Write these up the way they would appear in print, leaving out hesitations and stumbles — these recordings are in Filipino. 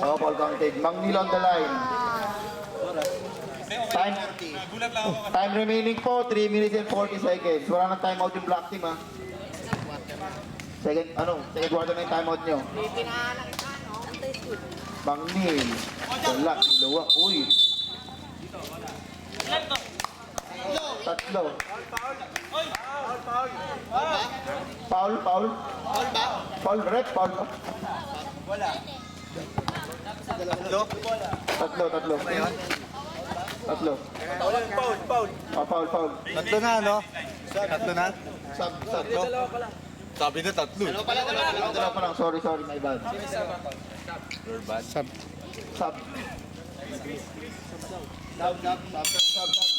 Oh, ball counted. Mangnil on the line. Time remaining po, 3 minutes and 40 seconds. Wala nang timeout yung black team, ha? Second quarter na yung timeout nyo. Mangnil. Wala, ilawa. Uy. Tatlo. Foul. Foul, rep, foul. Tatlo. Tatlo. Foul. Tatlo na, no? Tatlo na? Tatlo. Sabi na tatlo. Dalawa pa lang. Sorry, my bad. Your bad. Sub.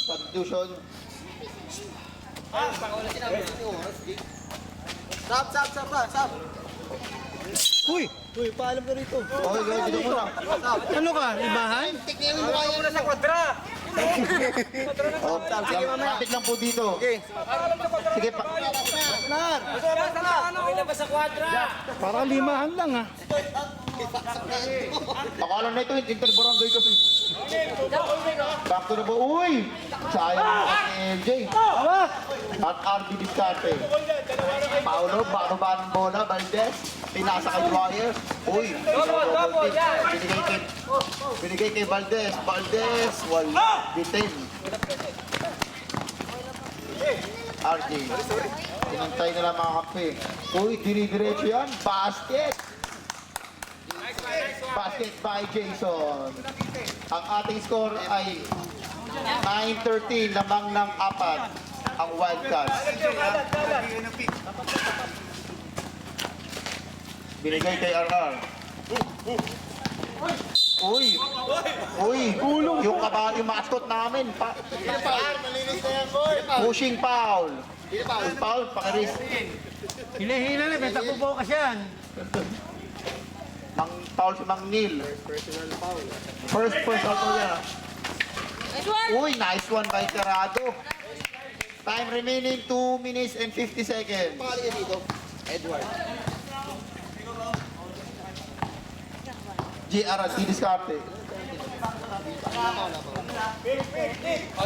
Substitution. Stop. Uy, paalam ka rito. Okay, go, dito muna. Ano ka, ibahan? Oh, lapit lang po dito. Sige pa. Parang limahan lang, ha? Akala na ito, interbarangay kasi. Back to the ball. Uy! Sayang mo kasi LJ. At RB Discarte. Paulo, bano-banong bola, Valdez. Pinasa kay Dwyer. Uy! Binigay kay Valdez. Valdez, wala. Detain. RJ. Tinantay nila mga kape. Uy, dinidiretso yan. Basket by Jason. Ang ating score ay 9-13, lamang ng 4 ang Wildcats. Binigay kay RR. Uy, yung mascot namin. Pushing foul. Foul, pakiris. Hila-hila na, may tapo ka yan. Foul si Mangnil. First personal foul niya. Uy, nice one by Carado. Time remaining 2 minutes and 50 seconds. Edward. JR at Discarte.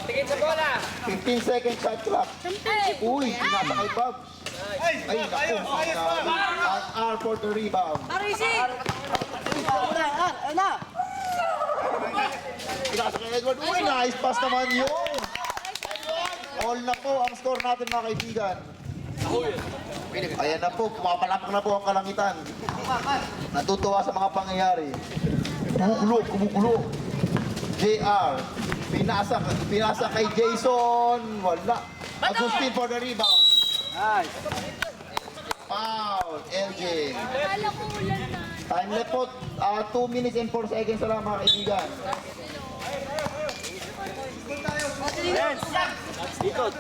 Tingin sa bola. 15 seconds shot clock. Uy, pinasa kay Bob. Ay, naku. R for the rebound. Pinasa kay Edward. Uy, nice pass naman yun. All na po ang score natin mga kaibigan. Ayan na po, pumapalapak na po ang kalangitan. Natutuwa sa mga pangyayari. Kumukulo. JR. Pinasa kay Jason. Wala. Agustin for the rebound. Nice. Foul. LJ. Time left po. 2 minutes and 4 seconds na lang mga kaibigan. Ikot.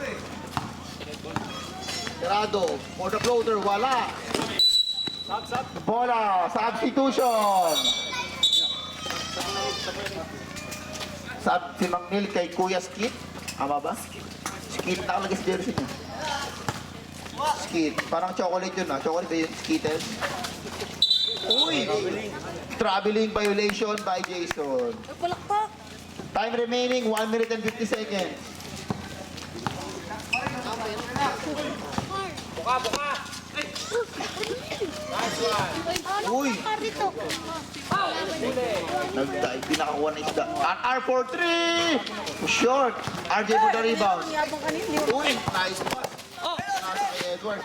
Tirado. For the floater. Wala. Bola. Substitution. Si Mangnil kay Kuya Skit. Ama ba? Skit na kalagay sa jersey niya. Skit. Parang chocolate yun, ha? Chocolate ba yun? Skittles? Uy! Traveling violation by Jason. Time remaining 1 minute and 50 seconds. Buka. Uy! Nag-dive, pinakakuha na isda. R for 3! Short! RJ for the rebound. Uy! Nice pass. Pinasa kay Edward.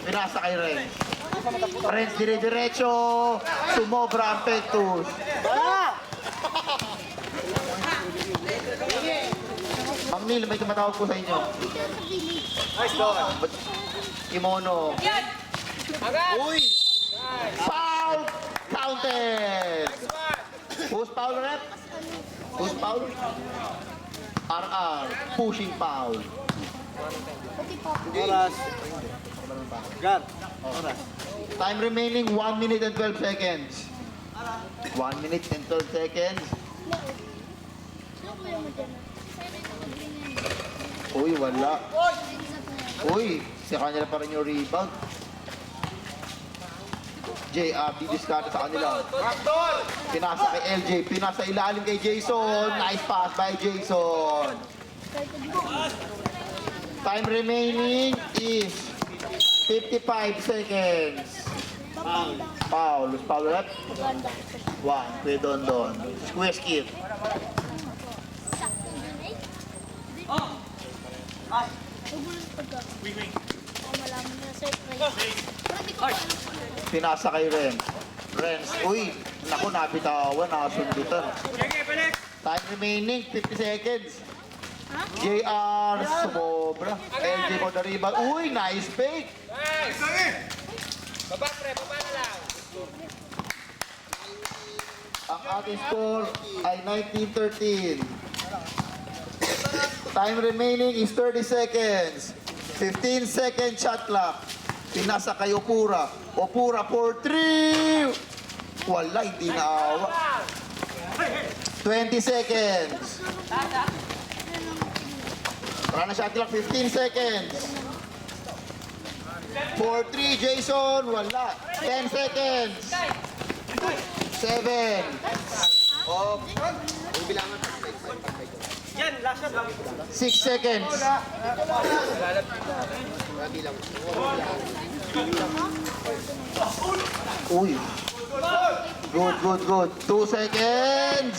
Pinasa kay Renz. Renz dire-diretso. Sumobra ang Pectus. Mangnil, may tumatawag po sa inyo. Nice dog. Kimono. Uy! Foul! Counted! Who's foul, rep? Who's foul? RR. Pushing foul. Oras. Gar. Oras. Time remaining 1 minute and 12 seconds. 1 minute and 12 seconds. Uy, wala. Uy, si kanya pa rin yung rebound. JR, didiskarte sa kanila. Pinasa kay LJ, pinasa ilalim kay Jason. Nice pass by Jason. Time remaining is 55 seconds. Foul. Who's foul left? One. Kuya Don Don. Square skip. Pinasa kay Renz. Uy, naku, nabitawan, nakasundutan. Time remaining, 50 seconds. JR, sumobra. LJ for the rebound. Uy, nice fake. Baba, pre, baba na lang. Ang ating score ay 19-13. Time remaining is 30 seconds. 15-second shot clock. Pinasa kay Opura. Opura for 3. Wala, hindi naawa. 20 seconds. Para na shot clock, 15 seconds. For 3, Jason. Wala. 10 seconds. 7. Oh, 6 seconds. Uy. Good. 2 seconds.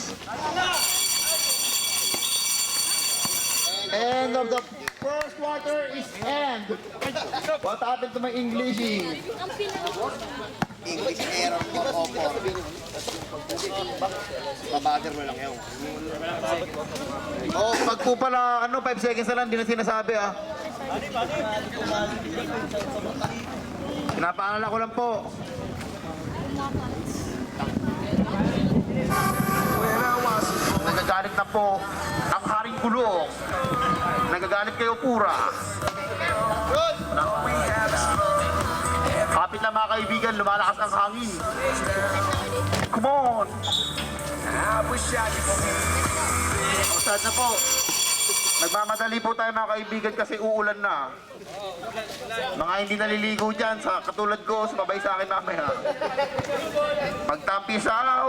End of the first quarter is end. What happened to my English? English error mo opo. Babader mo lang yun. Oh, pag po pala, 5 seconds na lang, hindi na sinasabi ah. Pinapaalala ko lang po. Nagagalit na po ang haring kulong. Nagagalit kayo pura. Kapit na mga kaibigan, lumalakas ang hangin. Come on! Sad na po. Nagmamadali po tayo mga kaibigan kasi uulan na. Mga hindi naliligo dyan, sa katulad ko, sumabay sa akin mamaya. Magtampisaw!